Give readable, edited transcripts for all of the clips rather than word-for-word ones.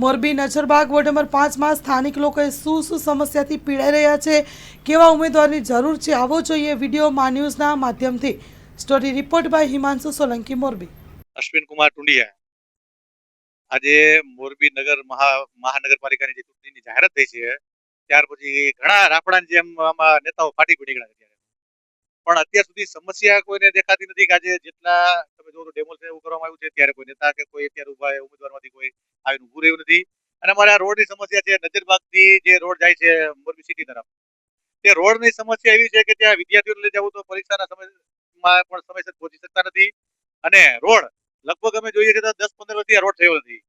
Morbi Nazarbaug ward number 5માં સ્થાનિક લોકોએ શું સમસ્યાથી પીડાઈ રહ્યા છે, કેવા ઉમેદવારની જરૂર છે, આવો જોઈએ વિડીયો મા ન્યૂઝના માધ્યમથી. Story report by Himanshu Solanki, Morbi. Ashwin Kumar Tundiya. આજે મોરબી નગર મહાનગરપાલિકાની જે ચૂંટણીની જાહેરાત થઈ છે ત્યાર પછી ઘણા રાફડાની જેમ આમાં નેતાઓ ફાટી પડી ગયા છે, પણ અત્યાર સુધી સમસ્યા કોઈને દેખાતી નથી કે આજે જેટલા તમે જો ડેમોન્સ્ટ્રેશન એવું કરવામાં આવ્યું છે ત્યારે કોઈ નેતા કે કોઈ અત્યારે ઉભા ઉમેદવારમાંથી કોઈ આવીને ઉભું રહ્યું નથી. અને અમારે આ રોડની સમસ્યા છે, નજરબાગથી જે રોડ જાય છે મોરબી સિટી તરફ, તે રોડની સમસ્યા એવી છે કે ત્યાં વિદ્યાર્થીઓને લઈ જવું તો પરીક્ષાના સમયમાં પણ સમયસર પહોંચી શકતા નથી. અને રોડ લગભગ અમે જોઈએ છીએ તો 10-15 વર્ષથી આ રોડ થયો નથી.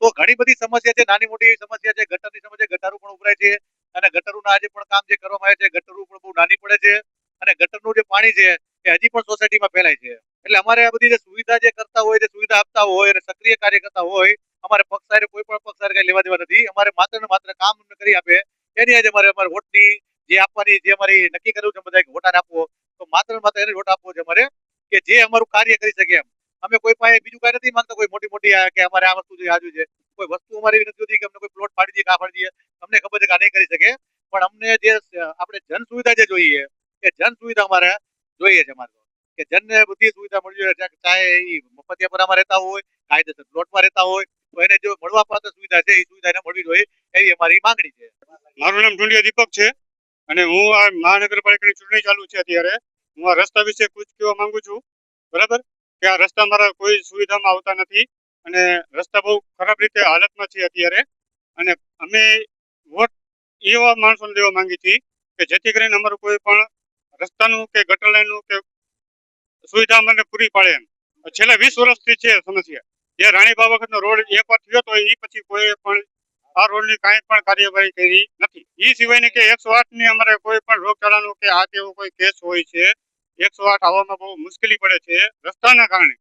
તો ઘણી બધી સમસ્યા છે, નાની મોટી સમસ્યા છે, ગટરની સમસ્યા, ગટારો પણ ઉભરાય છે. અને ગટરોના આજે પણ કામ જે કરવામાં આવે છે, ગટરો પણ બહુ નાની પડે છે. અને ગટરનું જે પાણી છે એ હજી પણ સોસાયટીમાં ફેલાય છે. એટલે અમારે આ બધી જે સુવિધા જે કરતા હોય, જે સુવિધા આપતા હોય અને સક્રિય કાર્ય કરતા હોય, અમારે પક્ષ કોઈ પણ પક્ષ કઈ લેવા દેવા નથી. અમારે માત્ર ને માત્ર કામ કરી આપે એની આજે અમારે વોટની જે આપવાની જે અમારી નક્કી કર્યું છે બધા વોટ આપવો, તો માત્ર ને માત્ર એને વોટ આપવો છે અમારે, કે જે અમારું કાર્ય કરી શકે એમ. અમે કોઈ પાસે બીજું કઈ નથી માંગતા, કોઈ મોટી મોટી કે અમારે આ વસ્તુ જોઈએ, આ જોઈએ. કોઈ વસ્તુ અમારી એવી નથી હોતી કે અમને કોઈ પ્લોટ પાડી દઈએ, કા પાડી દઈએ. અમને ખબર છે કે આ નહીં કરી શકે, પણ અમને જે આપણે જન સુવિધા જે જોઈએ એ જન સુવિધા અમારે જોઈએ છે. અમારે કે જનને બધી સુવિધા મળી જોઈએ, ચાહે એ મફતિયાપરામાં રહેતા હોય, કાયદેસર પ્લોટમાં રહેતા હોય, તો એને જો મળવા પાત્ર સુવિધા છે એ સુવિધા એને મળવી જોઈએ એવી અમારી માંગણી છે. મારું નામ ઢુંડિયા દીપક છે અને હું આ મહાનગરપાલિકાની ચૂંટણી ચાલુ છે. અત્યારે હું આ રસ્તા વિશે કુછ કહેવા માંગુ છું. બરાબર કે આ રસ્તા મારા કોઈ સુવિધામાં આવતા નથી અને રસ્તા બહુ ખરાબ રીતે હાલતમાં છે અત્યારે. અને અમે વોટ એવા માણસોને દેવા માંગી હતી કે જેથી કરીને અમારું કોઈ પણ રસ્તાનું કે ગટર લાઈનનું કે સુવિધા અમને પૂરી પાડે એમ. છેલ્લા 20 વર્ષથી છે સમસ્યા. જે રાણીબા વખતનો રોડ એકવાર થયો તો એ પછી કોઈ પણ આ રોડની કાંઈ પણ કાર્યવાહી કરી નથી. એ સિવાયની કે 108 ની અમારે કોઈ પણ રોગચાળાનો કે આ તેવો કોઈ કેસ હોય છે, 108 આવવામાં બહુ મુશ્કેલી પડે છે રસ્તાના કારણે.